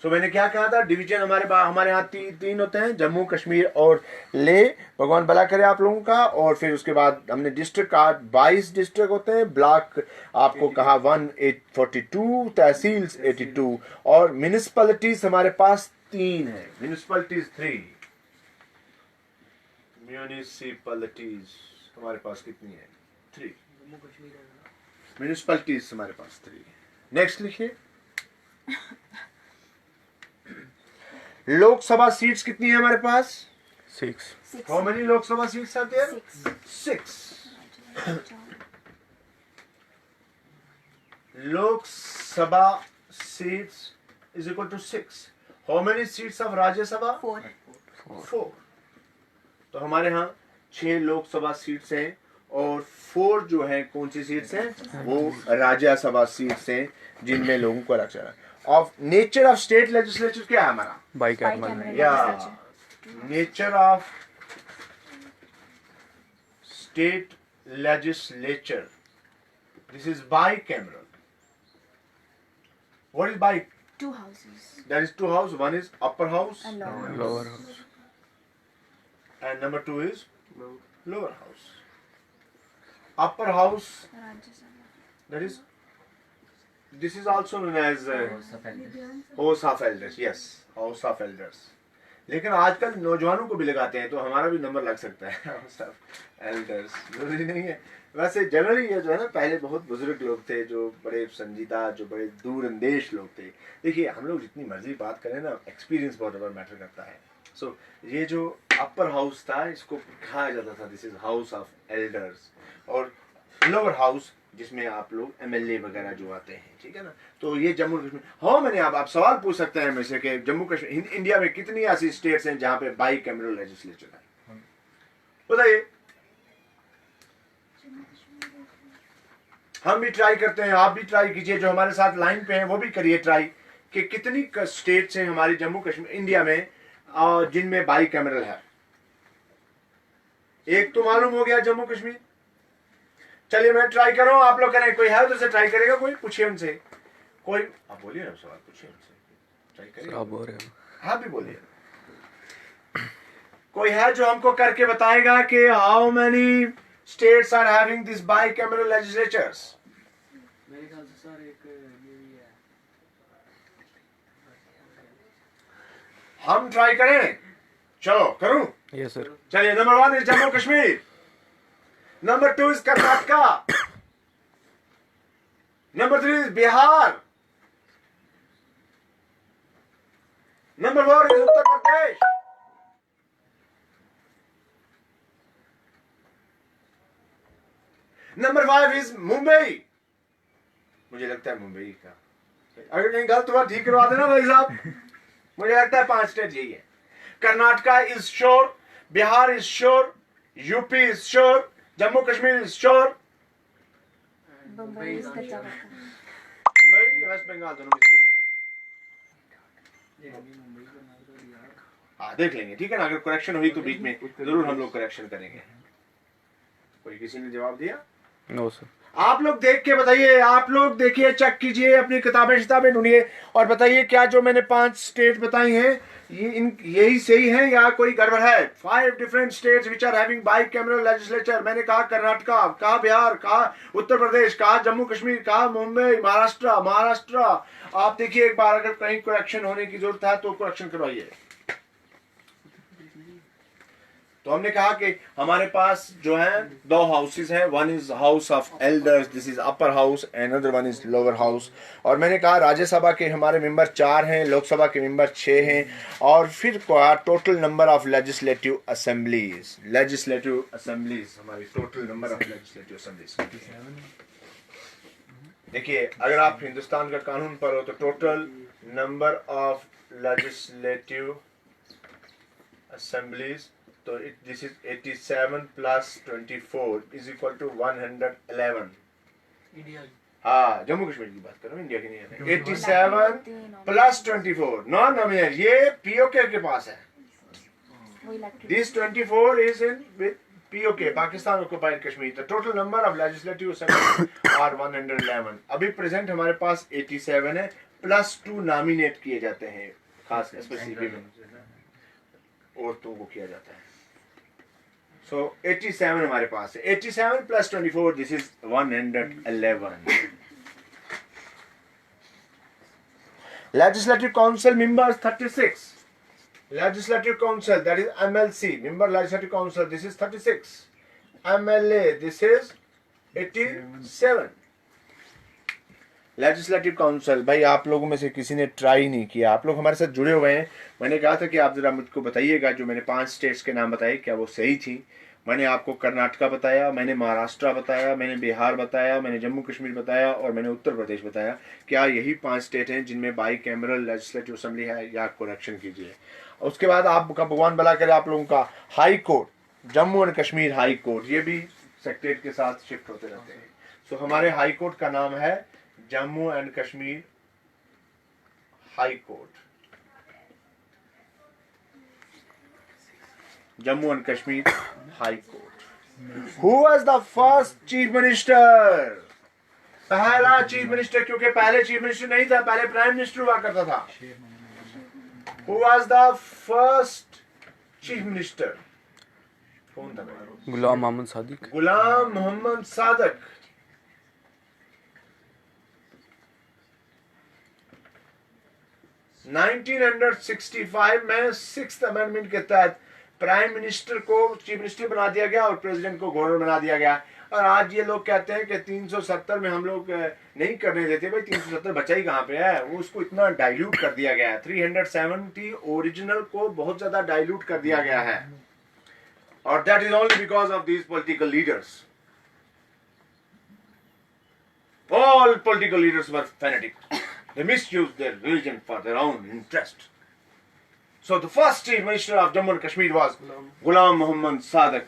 Speaker 1: सो मैंने क्या कहा था? डिवीजन हमारे यहाँ तीन होते हैं, जम्मू कश्मीर और ले, भगवान भला करे आप लोगों का। और फिर उसके बाद हमने डिस्ट्रिक्ट का 22 डिस्ट्रिक्ट होते हैं, ब्लॉक आपको कहा 142, तहसील्स 82, और म्यूनिसिपैलिटीज हमारे पास 3 है। म्यूनिसिपैलिटीज 3, म्यूनिसिपैलिटीज हमारे पास कितनी है? 3 म्यूनिसिपैलिटीज हमारे पास 3। नेक्स्ट लिखिए, लोकसभा सीट्स कितनी है हमारे पास?
Speaker 2: 6।
Speaker 1: How many Lok Sabha seats are there? 6। Lok Sabha seats is equal to 6। How many seats of Rajya Sabha? 4। तो हमारे यहाँ 6 लोकसभा सीट्स हैं और 4 जो है कौन सी सीट्स हैं? वो राज्यसभा सीट्स हैं जिनमें लोगों को रखा है। Of nature of state legislature क्या है हमारा?
Speaker 2: बाइकैमरल।
Speaker 1: या nature of state legislature, this is bicameral. What is bike?
Speaker 4: 2 houses
Speaker 1: There is 2 houses. One is upper house
Speaker 4: and lower
Speaker 2: lower house.
Speaker 1: and number 2 is lower house. Upper house,
Speaker 4: Rajya Sabha.
Speaker 1: that is, this is also known as House of Elders. Yes, House of Elders. लेकिन आजकल नौजवानों को भी लगाते हैं तो हमारा भी नंबर लग सकता है House of Elders। जरूरी नहीं है। वैसे जनरली ये जो है ना, पहले बहुत बुजुर्ग लोग थे जो बड़े संजीदा, जो बड़े दूर अंदेश लोग थे। देखिए हम लोग जितनी मर्जी बात करें ना, एक्सपीरियंस बहुत ज़्यादा मैटर करता है। सो ये जो अपर हाउस था इसको कहा जाता था this is house of elders, और लोअर हाउस जिसमें आप लोग एमएलए वगैरह जो आते हैं, ठीक है ना। तो ये जम्मू कश्मीर। हाँ मैंने आप सवाल पूछ सकते हैं मेरे से कि जम्मू कश्मीर इंडिया में कितनी ऐसी स्टेट्स हैं जहाँ पे बाइकैमरल लेजिस्लेचर है? बताइए। हम भी ट्राई करते हैं, आप भी ट्राई कीजिए, जो हमारे साथ लाइन पे हैं वो भी करिए ट्राई कि कितनी स्टेट्स हैं हमारी जम्मू कश्मीर इंडिया में जिनमें बाइकैमरल है। एक तो मालूम हो गया जम्मू कश्मीर। चलिए मैं ट्राई कर रहा हूं, आप लोग करें। कोई है तो उसे ट्राई करेगा? कोई पूछिए उनसे, कोई आप बोलिए ना सवाल, पूछिए उनसे, ट्राई करिए।
Speaker 2: आप बोल रहे हो?
Speaker 1: आप भी बोलिए। कोई है जो हमको करके बताएगा कि how many states are having this bicameral legislatures?
Speaker 3: मेरे ख्याल से सर एक ये भी है।
Speaker 1: हम ट्राई करें? चलो करूं?
Speaker 2: Yes sir.
Speaker 1: चलिए, number 1 is Jammu Kashmir, number 2 is Karnataka, number 3 is Bihar, number 4 is Uttar Pradesh, number 5 is Mumbai. मुझे लगता है मुंबई का, अगर कहीं गलत हुआ ठीक करवा देना भाई साहब। मुझे लगता है 5 स्टेट यही है। Karnataka is sure, Bihar is sure, UP is sure, Jammu Kashmir is sure,
Speaker 4: Mumbai is the top.
Speaker 1: Mumbai West Bengal दोनों में से कोई है।
Speaker 3: मुंबई करना तो यार
Speaker 1: हाँ देख लेंगे, ठीक है ना। अगर करेक्शन हुई तो बीच में जरूर हम लोग करेक्शन करेंगे। कोई किसी ने जवाब दिया?
Speaker 2: No sir.
Speaker 1: आप लोग देख के बताइए, आप लोग देखिए, चेक कीजिए, अपनी किताबें ढूंढिए और बताइए क्या जो मैंने 5 स्टेट बताई हैं यही सही है या कोई गड़बड़ है। 5 different states which are having bicameral legislature. मैंने कहा कर्नाटका, कहा बिहार, कहा उत्तर प्रदेश, कहा जम्मू कश्मीर, कहा मुंबई, महाराष्ट्र। आप देखिए एक बार, अगर कहीं करेक्शन होने की जरूरत है तो करेक्शन करवाइए। तो हमने कहा कि हमारे पास जो है 2 हाउसेस हैं। One is house of elders, this is upper house, and other one is lower house. और मैंने कहा राज्यसभा के हमारे मेंबर 4 हैं, लोकसभा के मेंबर 6 हैं। और फिर कहा total number of legislative assemblies हमारी total number of legislative assemblies. देखिए अगर आप हिंदुस्तान का कानून पढ़ो तो total number of legislative assemblies, तो this is 87 plus 24 is equal to 111।
Speaker 3: India
Speaker 1: हाँ जम्मू कश्मीर की बात कर रहा हूँ, इंडिया की नहीं है। 87 प्लस 24 नॉन नॉमिनल, ये पीओके के पास है।
Speaker 4: वो elected.
Speaker 1: This 24 is in with POK, Pakistan occupied Kashmir. The total number of legislative assembly are 111। अभी प्रेजेंट हमारे पास 87 है, प्लस 2 नॉमिनेट किए जाते हैं, खास स्पेसिफिक औरतों को किया जाता है। So 87 हमारे पास है। 87 plus 24, this is 111. Legislative Council members 36. Legislative Council, that is MLC, member Legislative Council, this is 36. MLA, this is 87. Legislative council, भाई आप लोगों में से किसी ने ट्राई नहीं किया, आप लोग हमारे साथ जुड़े हुए हैं। मैंने कहा था कि आप जरा मुझको बताइएगा जो मैंने 5 स्टेट्स के नाम बताए क्या वो सही थी। मैंने आपको कर्नाटका बताया, मैंने महाराष्ट्र बताया, मैंने बिहार बताया, मैंने जम्मू कश्मीर बताया और मैंने उत्तर प्रदेश बताया। क्या यही 5 स्टेट हैं जिनमें बाइकैमरल लेजिस्लेटिव असेंबली है या करेक्शन कीजिए। उसके बाद आपका भगवान भला करे आप लोगों का high court, Jammu and Kashmir high court, ये भी सेक्रेटरीट के साथ शिफ्ट होते रहते हैं। सो हमारे हाई कोर्ट का नाम है Jammu and Kashmir high court, Jammu and Kashmir high court. Who was the first chief minister? पहला चीफ मिनिस्टर, क्योंकि पहले चीफ मिनिस्टर नहीं था, पहले प्राइम मिनिस्टर हुआ करता था। Who was the first chief minister? कौन था?
Speaker 2: गुलाम मोहम्मद सादिक।
Speaker 1: गुलाम मोहम्मद सादिक। नाइनटीन 65 में 6th अमेंडमेंट के तहत प्राइम मिनिस्टर को चीफ मिनिस्टर बना दिया गया और प्रेसिडेंट को गवर्नर बना दिया गया। और आज ये लोग कहते हैं कि 370 में हम लोग नहीं करने देते। भाई 370 बचा ही कहाँ पे है, वो उसको इतना डाइल्यूट कर दिया गया है। 370 ओरिजिनल को बहुत ज्यादा डाइल्यूट कर दिया गया है, और that is only because of these political leaders. All political leaders were fanatic. They misused their religion for their own interest. So the first chief minister of Jammu and Kashmir was Ghulam Mohammad Sadiq.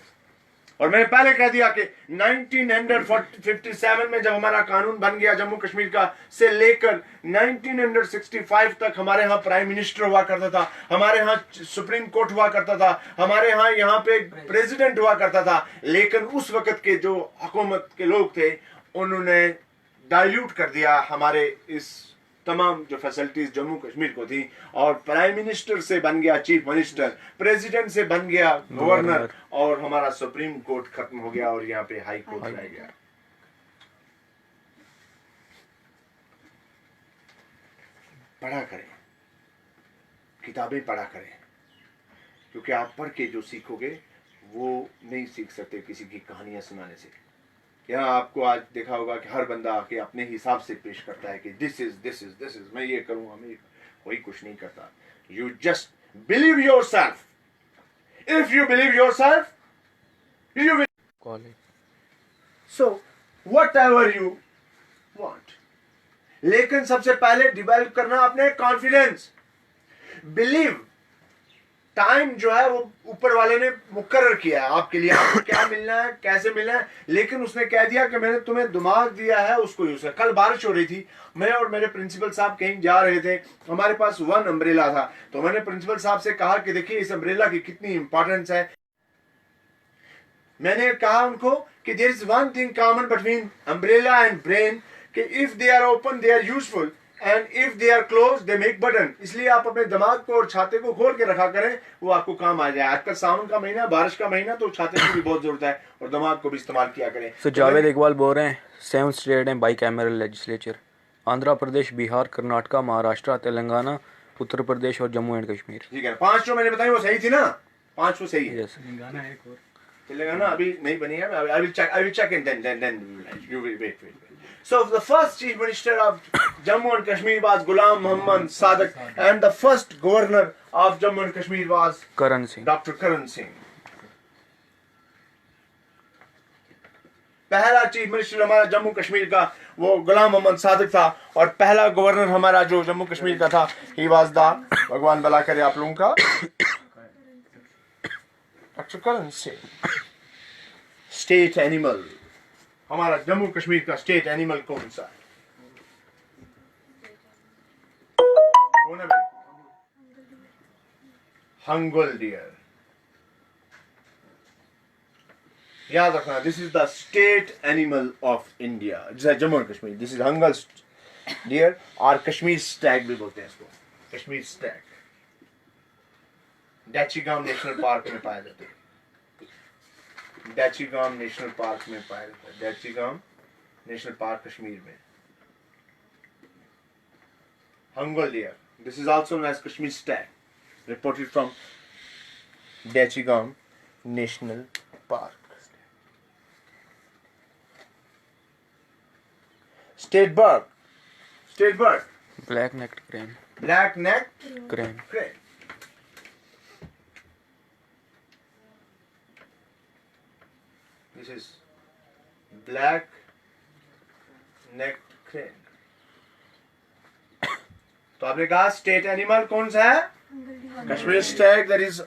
Speaker 1: और मैंने पहले कह दिया कि 1957 में जब हमारा कानून बन गया जम्मू कश्मीर का, से लेकर 1965 तक हमारे यहाँ प्राइम मिनिस्टर हुआ करता था, हमारे यहाँ सुप्रीम कोर्ट हुआ करता था, हमारे यहाँ पे प्रेसिडेंट हुआ करता था। लेकिन उस वक्त के जो हुकूमत के लोग थे उन्होंने डाइल्यूट कर दिया हमारे इस तमाम जो फैसिलिटीज जम्मू कश्मीर को थी, और प्राइम मिनिस्टर से बन गया चीफ मिनिस्टर, प्रेसिडेंट से बन गया गवर्नर, और हमारा सुप्रीम कोर्ट खत्म हो गया और यहाँ पे हाई कोर्ट रह गया। पढ़ा करें, किताबें पढ़ा करें, क्योंकि आप पढ़ के जो सीखोगे वो नहीं सीख सकते किसी की कहानियां सुनाने से। यहाँ आपको आज देखा होगा कि हर बंदा आके अपने हिसाब से पेश करता है कि दिस इज मैं ये करूंगा, मैं कोई कुछ नहीं करता। You just believe yourself. If you believe yourself you will
Speaker 2: college.
Speaker 1: So whatever you want, लेकिन सबसे पहले डेवलप करना अपने कॉन्फिडेंस। बिलीव टाइम जो है वो ऊपर वाले ने मुकर्रर किया है आपके लिए, आपको क्या मिलना है, कैसे मिलना है, लेकिन उसने कह दिया कि मैंने तुम्हें दिमाग दिया है, उसको यूज कर। कल बारिश हो रही थी, मैं और मेरे प्रिंसिपल साहब कहीं जा रहे थे, हमारे पास 1 अम्ब्रेला था, तो मैंने प्रिंसिपल साहब से कहा कि देखिए इस अम्ब्रेला की कितनी इंपॉर्टेंस है। मैंने कहा उनको कि there is one thing common between umbrella and brain, कि if they are open they are useful and if they are close they make button. इसलिए आप अपने दिमाग को और छाते को खोल के रखा करें, वो आपको काम आ जाए। आजकल सावन का महीना, बारिश का महीना, तो छाते की भी बहुत जरूरत है और दिमाग को भी इस्तेमाल किया करें।
Speaker 2: सर जावेद इकबाल बोल रहे हैं 7 स्टेट हैं by cameral legislature, Andhra Pradesh, Bihar, Karnataka, Maharashtra, Telangana, Uttar Pradesh और जम्मू एंड कश्मीर।
Speaker 1: ठीक है, 5 जो मैंने बताई वो सही थी ना, 5 वो सही है।
Speaker 2: यस
Speaker 3: गाना है एक और
Speaker 1: तेलंगाना अभी नहीं बनी है, I will check and then you will wait. So the first chief minister of Jammu and Kashmir was Ghulam Muhammad Sadiq, and the first governor of Jammu and Kashmir was
Speaker 2: Karan Singh.
Speaker 1: Dr. Karan Singh. पहला chief minister हमारा जम्मू कश्मीर का वो गुलाम मोहम्मद सादिक था, और पहला governor हमारा जो जम्मू कश्मीर का था ही वाज द, भगवान भला करे आप लोगों का, doctor Karan Singh. State animal, हमारा जम्मू कश्मीर का स्टेट एनिमल कौन सा है? कौन है भाई? हंगुल डियर। याद रखना, this is the state animal of India, Jammu and Kashmir. This is Hangul deer, और कश्मीर स्टैग भी बोलते हैं इसको, Kashmir stag. Dachigam national park में पाया जाता है, डैचीगाम नेशनल पार्क में पाया जाता है, डैचीगाम नेशनल पार्क कश्मीर में। Hangul deer, this is also known as Kashmir stag, reported from Dachigam national park. State bird, state bird,
Speaker 2: black necked crane.
Speaker 1: Black neck
Speaker 2: crane.
Speaker 1: Crane. This is black necked crane. तो आपने कहा state animal कौन सा है? Kashmir Stag, that is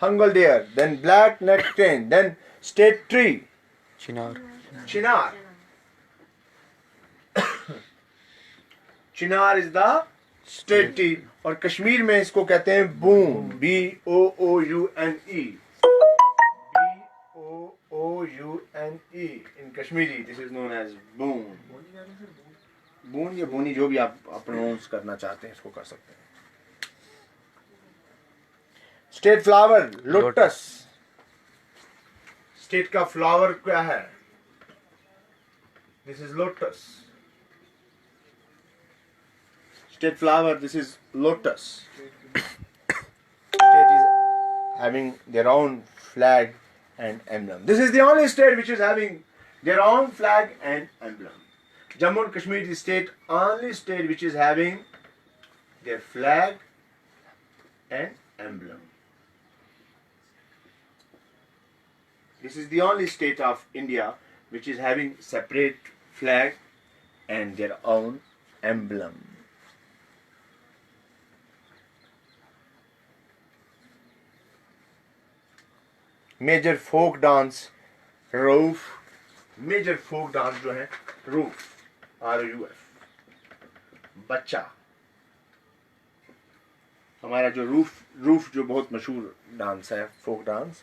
Speaker 1: Hangal deer, then black necked crane, then state tree
Speaker 2: Chinar.
Speaker 1: chinar. Chinar is the state tree, और कश्मीर में इसको कहते हैं बून, BOOUNE, BOOUNE in Kashmiri this is known as boon. बून या बोनी, जो भी आप प्रोनाउंस करना चाहते हैं इसको कर सकते हैं। स्टेट फ्लावर लोटस, स्टेट का फ्लावर क्या है? This is lotus. State flower, this is lotus. State is having their own flag and emblem. This is the only state which is having their own flag and emblem. Jammu and Kashmir is the state, only state which is having their flag and emblem. This is the only state of India which is having separate flag and their own emblem. Major folk dance Rouf, major folk dance जो है roof, RUF, बच्चा। हमारा जो roof जो बहुत मशहूर dance है, फोक dance,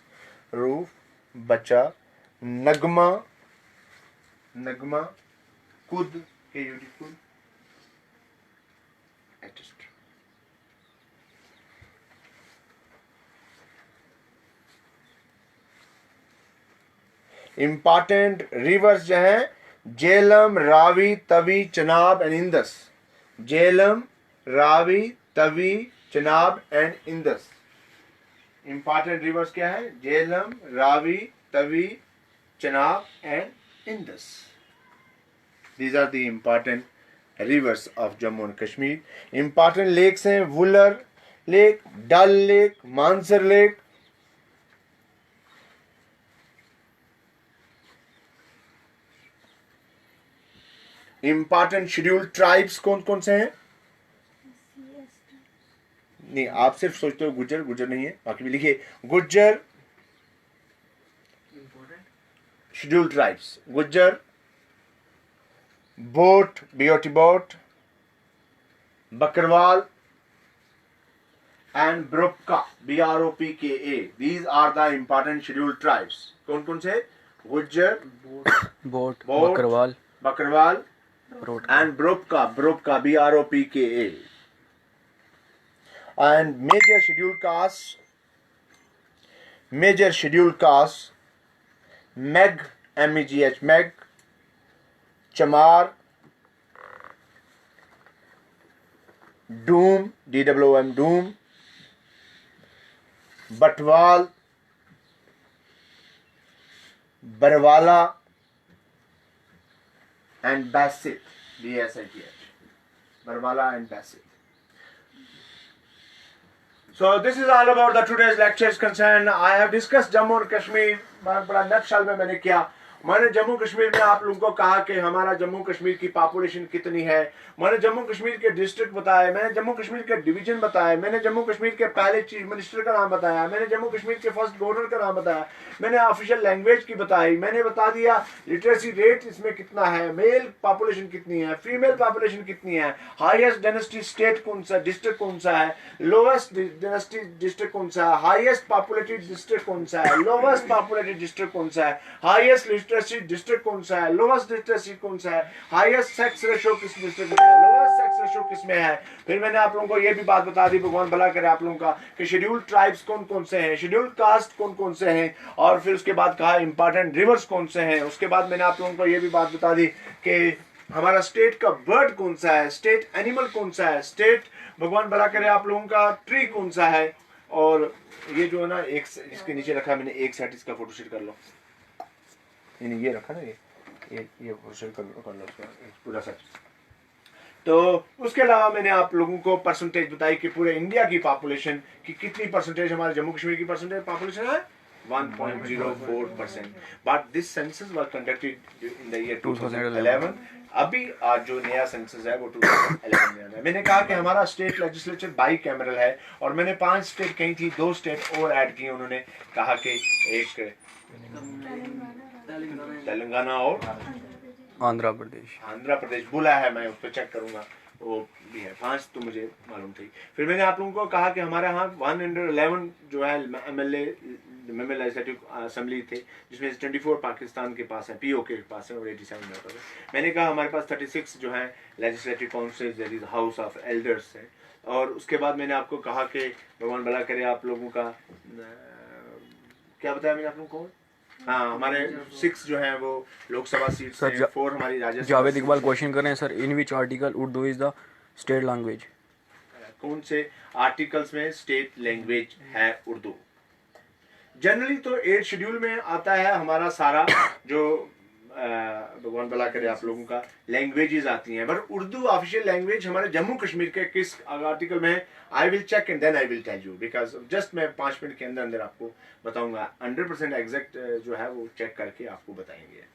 Speaker 1: roof, बच्चा, नगमा, नगमा, कुद, KUD, etc. इंपॉर्टेंट रिवर्स जो हैं Jhelum, Ravi, Tawi, Chenab and Indus. Jhelum, Ravi, Tawi, Chenab and Indus. Important rivers क्या है? Jhelum, Ravi, Tawi, Chenab and Indus. These are the important rivers of Jammu and Kashmir. Important lakes हैं Wular lake, Dal lake, Mansar lake. Important scheduled tribes कौन कौन से हैं? नहीं, आप सिर्फ सोचते हो गुज्जर, गुज्जर नहीं है, बाकी भी लिखिए Gujjar
Speaker 3: important
Speaker 1: scheduled tribes, Gujjar, boat, BOT boat, Bakarwal and Bropka, BROPKA. These are the important scheduled tribes. कौन कौन से? गुज्जर,
Speaker 2: बोट,
Speaker 1: बोट,
Speaker 2: बकरवाल,
Speaker 1: बकरवाल
Speaker 2: रोट,
Speaker 1: and Bropka, Bropka, BROPKA. And major scheduled castes, MEG, MEGH, MEG, Chamar, Doom, DWOM, Doom, Batwal, Barwala and Basit, BSITH, Barwala and Basit. So this is all about the today's lecture is concerned. I have discussed Jammu and Kashmir. बड़ा नक्शल में मैंने किया. मैंने जम्मू कश्मीर में आप लोगों को कहा कि हमारा जम्मू कश्मीर की पॉपुलेशन कितनी है. मैंने जम्मू कश्मीर के डिस्ट्रिक्ट बताए, मैंने जम्मू कश्मीर के डिवीजन बताए, मैंने जम्मू कश्मीर के पहले चीफ मिनिस्टर का नाम बताया, मैंने जम्मू कश्मीर के फर्स्ट गवर्नर का नाम बताया, मैंने ऑफिशियल लैंग्वेज की बताई, मैंने बता दिया लिटरेसी रेट इसमें कितना है, मेल पॉपुलेशन कितनी है, फीमेल पॉपुलेशन कितनी है, हाईएस्ट डेंसिटी स्टेट कौन सा, डिस्ट्रिक्ट कौन सा है, लोवेस्ट डेंसिटी डिस्ट्रिक्ट कौन सा है, हाईएस्ट पॉपुलेटेड डिस्ट्रिक्ट कौन सा है, लोवेस्ट पॉपुलेटेड डिस्ट्रिक्ट कौन सा है, हाईएस्ट लिटरेसी डिस्ट्रिक्ट कौन सा है, लोवेस्ट लिटरेसी कौन सा है, हाईएस्ट सेक्स रेशियो किस डिस्ट्रिक्ट में है, लोवेस्ट सेक्स रेशियो किस में है. फिर मैंने आप लोगों को ये भी बात बता दी, भगवान भला करे आप लोगों का, कि शेड्यूल्ड ट्राइब्स कौन कौन से हैं, शेड्यूल्ड कास्ट कौन कौन से हैं, और फिर उसके बाद कहा इंपॉर्टेंट रिवर्स कौन से हैं. उसके बाद मैंने आप लोगों को ये भी बात बता दी कि हमारा स्टेट का बर्ड कौन सा है, स्टेट एनिमल कौन सा है, स्टेट भगवान भला करे आप लोगों का ट्री कौन सा है. और ये जो है ना, एक इसके नीचे रखा मैंने, एक सेट इसका फोटो शेयर कर लो, ये रखा ना, ये फोटो शेयर कर लो इसका पूरा सेट. तो उसके अलावा मैंने आप लोगों को परसेंटेज बताई कि पूरे इंडिया की पॉपुलेशन की कितनी परसेंटेज हमारे जम्मू कश्मीर की परसेंटेज पॉपुलेशन है, 1.04%. But this census was conducted in the year 2011. अभी आज जो नया सेंसस है वो 2011 में आना है. मैंने कहा कि हमारा स्टेट लेजिस्लेचर बाई कैमरल है, और मैंने 5 स्टेट कही थी, 2 स्टेट और ऐड की. उन्होंने कहा कि एक तेलंगाना और
Speaker 2: आंध्र प्रदेश
Speaker 1: बोला है, मैं उस पर चेक करूंगा, वो भी है. 5 तो मुझे मालूम थी. फिर मैंने आप लोगों को कहा कि हमारे यहाँ 111 जो है एमएलए लेजिस्लेटिव असेंबली थे, जिसमें 24 पाकिस्तान के पास है, पीओके के पास है, और 87 में होता है. मैंने कहा हमारे पास 36 जो है legislative council, that is house of elders है. और उसके बाद मैंने आपको कहा कि भगवान भला करे आप लोगों का, क्या बताया मैंने आप लोगों को, हाँ, हमारे 6 जो हैं वो लोकसभा सीट
Speaker 2: सर,
Speaker 1: हैं, 4 हमारी राज्यसभा.
Speaker 2: जावेद इकबाल क्वेश्चन कर रहे हैं sir, in which article Urdu is the state language.
Speaker 1: कौन से आर्टिकल्स में स्टेट लैंग्वेज है उर्दू? जनरली तो 8 शेड्यूल में आता है हमारा सारा जो भगवान भला करे आप लोगों का लैंग्वेजेस आती हैं, पर उर्दू ऑफिशियल लैंग्वेज हमारे जम्मू कश्मीर के किस आर्टिकल में है, I will check and then I will tell you, because just मैं 5 मिनट के अंदर अंदर आपको बताऊंगा. 100% एग्जैक्ट जो है वो चेक करके आपको बताएंगे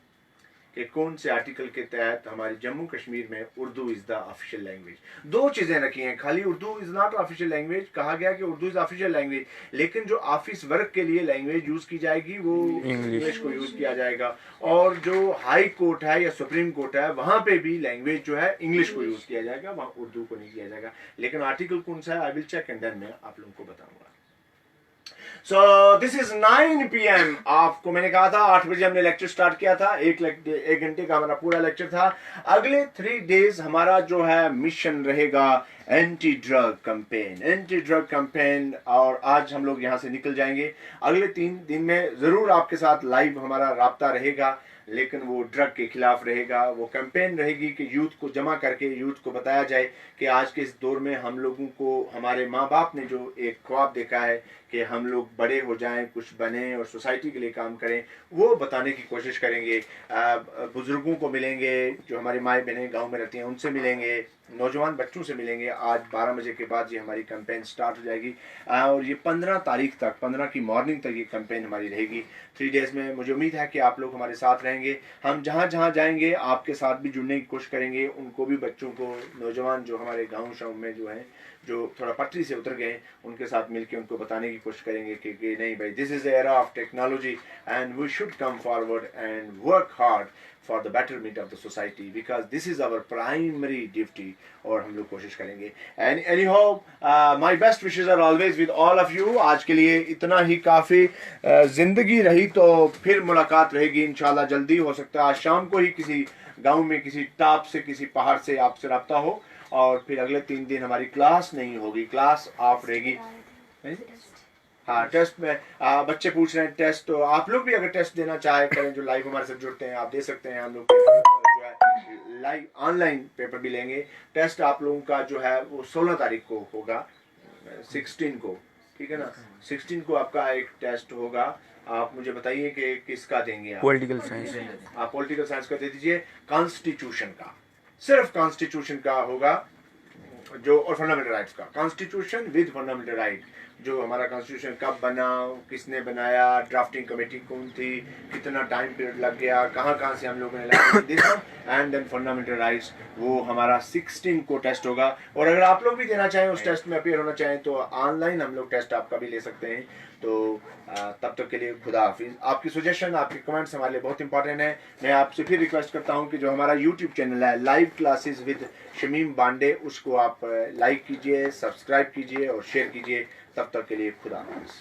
Speaker 1: कि कौन से आर्टिकल के तहत हमारी जम्मू कश्मीर में Urdu is the official language. 2 चीजें रखी हैं, खाली Urdu is not official language, कहा गया कि उर्दू इज ऑफिशियल लैंग्वेज, लेकिन जो ऑफिस वर्क के लिए लैंग्वेज यूज की जाएगी वो इंग्लिश को यूज किया जाएगा. और जो हाई कोर्ट है या सुप्रीम कोर्ट है, वहां पे भी लैंग्वेज जो है इंग्लिश को यूज किया जाएगा, वहां उर्दू को नहीं किया जाएगा. लेकिन आर्टिकल कौन सा है I will check and then मैं आप लोगों को बताऊंगा. So this is 9 PM. आपको मैंने कहा था 8 बजे हमने लेक्चर स्टार्ट किया था, 1 घंटे का हमारा पूरा लेक्चर था. अगले 3 डेज हमारा जो है मिशन रहेगा एंटी ड्रग कैंपेन, और आज हम लोग यहाँ से निकल जाएंगे. अगले 3 दिन में जरूर आपके साथ लाइव हमारा राब्ता रहेगा, लेकिन वो ड्रग के खिलाफ रहेगा. वो कैंपेन रहेगी कि यूथ को जमा करके यूथ को बताया जाए कि आज के इस दौर में हम लोगों को, हमारे माँ बाप ने जो एक ख्वाब देखा है कि हम लोग बड़े हो जाएं, कुछ बने और सोसाइटी के लिए काम करें, वो बताने की कोशिश करेंगे. बुजुर्गों को मिलेंगे, जो हमारी माएँ बहनें गांव में रहती हैं उनसे मिलेंगे, नौजवान बच्चों से मिलेंगे. आज 12 बजे के बाद ये हमारी कैंपेन स्टार्ट हो जाएगी, और ये 15 तारीख तक, 15 की मॉर्निंग तक ये कैंपेन हमारी रहेगी. 3 डेज में मुझे उम्मीद है कि आप लोग हमारे साथ रहेंगे. चाहेंगे। हम जहाँ जहाँ जाएंगे आपके साथ भी जुड़ने की कोशिश करेंगे, उनको भी, बच्चों को, नौजवान जो हमारे गाँव शाँव में जो हैं, जो थोड़ा पटरी से उतर गए, उनके साथ मिलके उनको बताने की कोशिश करेंगे कि नहीं भाई, this is the era of technology and we should come forward and work hard for the betterment of the society, because this is our primary duty, और हम लोग कोशिश करेंगे। and anyhow my best wishes are always with all of you। आज के लिए इतना ही काफ़ी। ज़िंदगी रही तो फिर मुलाकात रहेगी इंशाल्लाह, जल्दी, हो सकता है आज शाम को ही किसी गांव में किसी टॉप से, किसी पहाड़ से आपसे रब्ता हो, और फिर अगले 3 दिन हमारी क्लास नहीं होगी, क्लास ऑफ रहेगी। हाँ, टेस्ट में बच्चे पूछ रहे हैं टेस्ट, तो आप लोग भी अगर टेस्ट देना चाहे करें, जो लाइव हमारे साथ जुड़ते हैं, आप दे सकते हैं। हम लोग जो है लाइव ऑनलाइन पेपर भी लेंगे। टेस्ट आप लोगों का जो है वो 16 तारीख को होगा, 16 को, ठीक है ना, 16 को आपका एक टेस्ट होगा। आप मुझे बताइए कि किसका देंगे आप?
Speaker 2: Political science.
Speaker 1: आप पॉलिटिकल साइंस का दे दीजिए। कॉन्स्टिट्यूशन का, सिर्फ कॉन्स्टिट्यूशन का होगा जो, और फंडामेंटल राइट्स का, कॉन्स्टिट्यूशन विद फंडामेंटल राइट, जो हमारा कॉन्स्टिट्यूशन कब बना, किसने बनाया, ड्राफ्टिंग कमेटी कौन थी, कितना टाइम पीरियड लग गया, कहाँ कहाँ से हम लोगों ने एंड देन फंडामेंटल राइट्स, वो हमारा 16 को टेस्ट होगा। और अगर आप लोग भी देना चाहें, उस टेस्ट में अपीयर होना चाहें, तो ऑनलाइन हम लोग टेस्ट आपका भी ले सकते हैं। तो तब तक के लिए खुदा हाफिज। आपकी सजेशन, आपके कमेंट्स हमारे लिए बहुत इंपॉर्टेंट है। मैं आपसे फिर रिक्वेस्ट करता हूं कि जो हमारा यूट्यूब चैनल है live classes with Shamim Bande, उसको आप लाइक कीजिए, सब्सक्राइब कीजिए और शेयर कीजिए। तब तक के लिए खुदा हाफिज।